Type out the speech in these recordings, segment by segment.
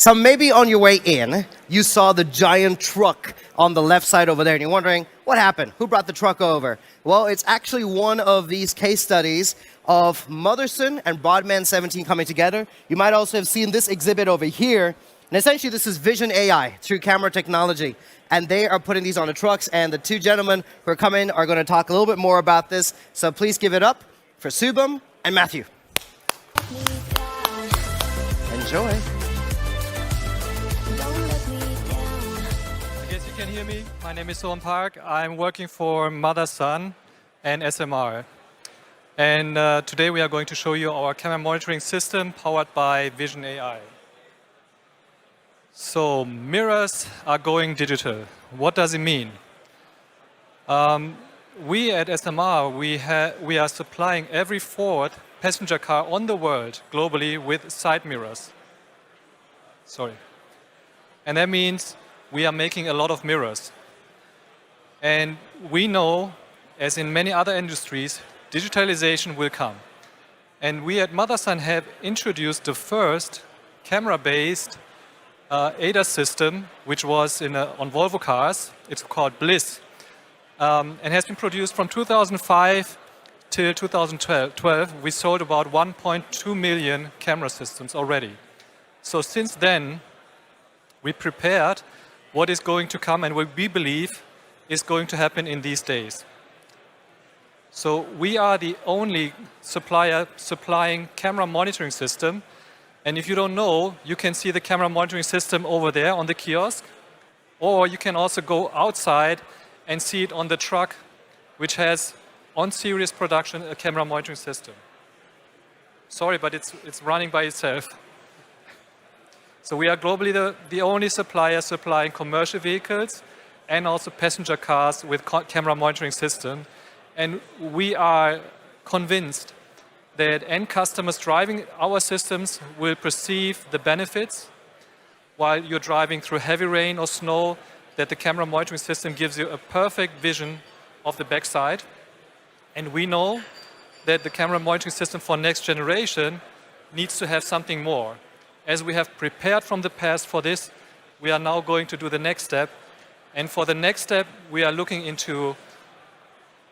So maybe on your way in, you saw the giant truck on the left side over there, and you're wondering, what happened? Who brought the truck over? Well, it's actually one of these case studies of Motherson and Brodmann17 coming together. You might also have seen this exhibit over here. And essentially, this is vision AI through camera technology. And they are putting these on the trucks. And the two gentlemen who are coming are going to talk a little bit more about this. So please give it up for Subham and Matthew. Enjoy. Can you hear me? My name is Soham Park. I'm working for Motherson and SMR. And today we are going to show you our camera monitoring system powered by Vision AI. So mirrors are going digital. What does it mean? We at SMR, we are supplying every fourth passenger car on the world globally with side mirrors. Sorry. And that means we are making a lot of mirrors. And we know, as in many other industries, digitalization will come. And we at Motherson have introduced the first camera-based ADAS system, which was on Volvo cars. It's called Bliss, and has been produced from 2005 till 2012. We sold about 1.2 million camera systems already. So since then, we prepared what is going to come and what we believe is going to happen in these days. So we are the only supplier supplying camera monitoring system. And if you don't know, you can see the camera monitoring system over there on the kiosk. Or you can also go outside and see it on the truck, which has on series production a camera monitoring system. Sorry, but it's running by itself. So we are globally the only supplier supplying commercial vehicles and also passenger cars with camera monitoring system. And we are convinced that end customers driving our systems will perceive the benefits while you're driving through heavy rain or snow, that the camera monitoring system gives you a perfect vision of the backside. And we know that the camera monitoring system for next generation needs to have something more. As we have prepared from the past for this, we are now going to do the next step. And for the next step, we are looking into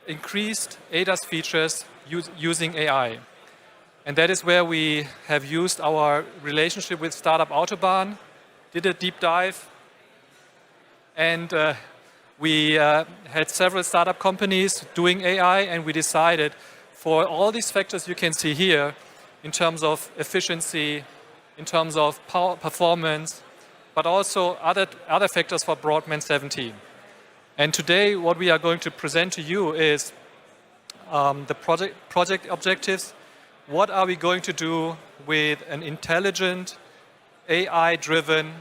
increased ADAS features using AI. And that is where we have used our relationship with startup Autobahn, did a deep dive, and we had several startup companies doing AI, and we decided for all these factors you can see here, in terms of efficiency, in terms of power performance, but also other factors for Brodmann17. And today, what we are going to present to you is the project objectives. What are we going to do with an intelligent, AI-driven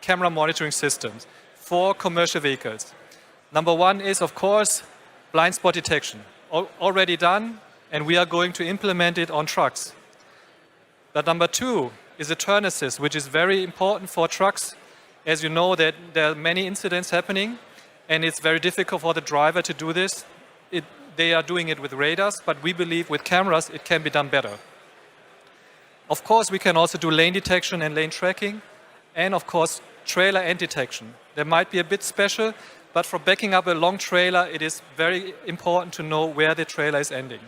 camera monitoring systems for commercial vehicles? Number one is, of course, blind spot detection. Already done, and we are going to implement it on trucks. But number two is a turn assist, which is very important for trucks. As you know, that there are many incidents happening, and it's very difficult for the driver to do this. They are doing it with radars, but we believe with cameras it can be done better. Of course, we can also do lane detection and lane tracking, and of course, trailer end detection. They might be a bit special, but for backing up a long trailer, it is very important to know where the trailer is ending.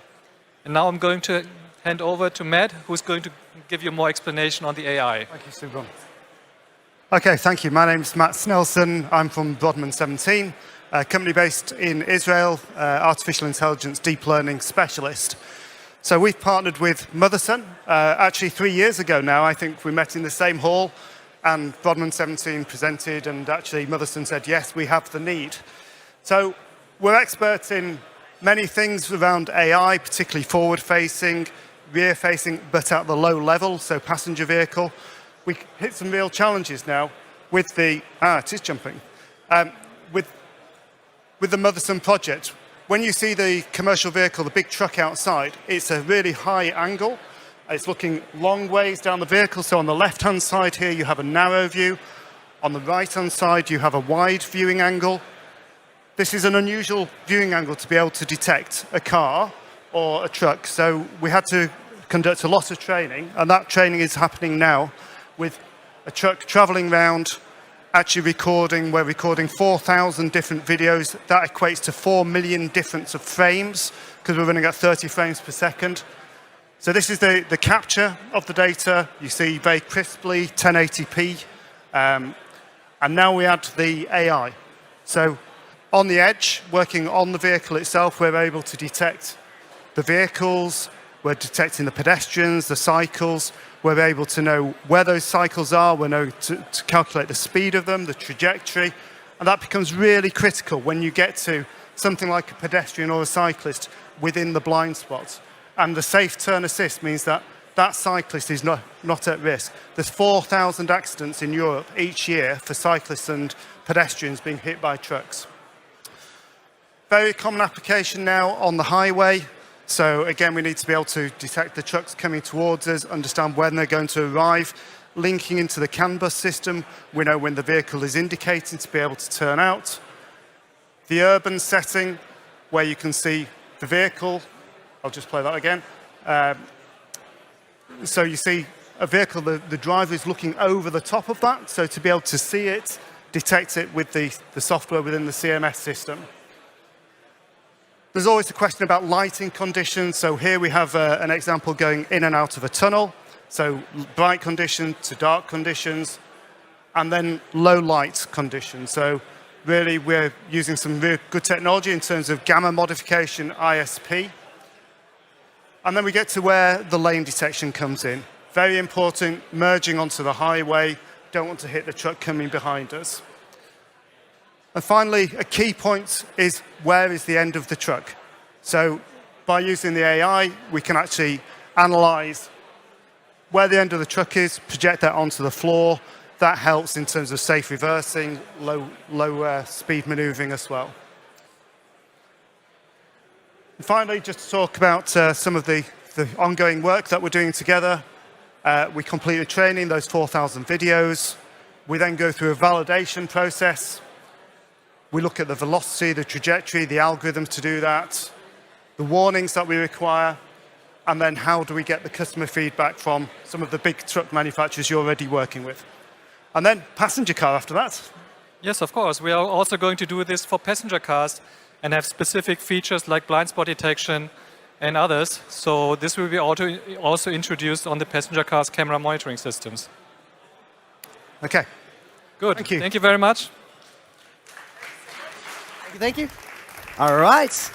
And now I'm going to hand over to Matt, who's going to give you more explanation on the AI. Thank you, Subham. Okay, thank you. My name is Matt Snelson. I'm from Brodmann17, a company based in Israel, artificial intelligence deep learning specialist. So we've partnered with Motherson. Actually, 3 years ago now, I think we met in the same hall, and Brodmann17 presented, and actually Motherson said, yes, we have the need. So we're experts in many things around AI, particularly forward-facing, rear-facing, but at the low level, so passenger vehicle. We hit some real challenges now with the, it is jumping, with the Motherson project. When you see the commercial vehicle, the big truck outside, it's a really high angle. It's looking long ways down the vehicle. So on the left-hand side here, you have a narrow view. On the right-hand side, you have a wide viewing angle. This is an unusual viewing angle to be able to detect a car or a truck. So we had to conduct a lot of training, and that training is happening now with a truck traveling around, actually recording. We're recording 4,000 different videos. That equates to 4 million difference of frames, because we're running at 30 frames per second. So this is the capture of the data. You see very crisply, 1080p. And now we add the AI. So on the edge, working on the vehicle itself, we're able to detect the vehicles, we're detecting the pedestrians, the cycles, we're able to know where those cycles are, we're able to calculate the speed of them, the trajectory, and that becomes really critical when you get to something like a pedestrian or a cyclist within the blind spot. And the safe turn assist means that that cyclist is not at risk. There's 4,000 accidents in Europe each year for cyclists and pedestrians being hit by trucks. Very common application now on the highway. So again, we need to be able to detect the trucks coming towards us, understand when they're going to arrive. Linking into the CAN bus system, we know when the vehicle is indicating to be able to turn out. The urban setting, where you can see the vehicle. I'll just play that again. So you see a vehicle, the driver is looking over the top of that. So to be able to see it, detect it with the software within the CMS system. There's always a question about lighting conditions. So here we have an example going in and out of a tunnel. So bright conditions to dark conditions, and then low light conditions. So really we're using some really good technology in terms of gamma modification, ISP. And then we get to where the lane detection comes in. Very important, merging onto the highway. Don't want to hit the truck coming behind us. And finally, a key point is where is the end of the truck? So by using the AI, we can actually analyze where the end of the truck is, project that onto the floor. That helps in terms of safe reversing, low speed maneuvering as well. And finally, just to talk about some of the ongoing work that we're doing together. We completed training, those 4,000 videos. We then go through a validation process. We look at the velocity, the trajectory, the algorithms to do that, the warnings that we require, and then how do we get the customer feedback from some of the big truck manufacturers you're already working with. And then passenger car after that. Yes, of course. We are also going to do this for passenger cars and have specific features like blind spot detection and others. So this will be also introduced on the passenger cars camera monitoring systems. Okay. Good. Thank you. Thank you very much. Thank you. All right.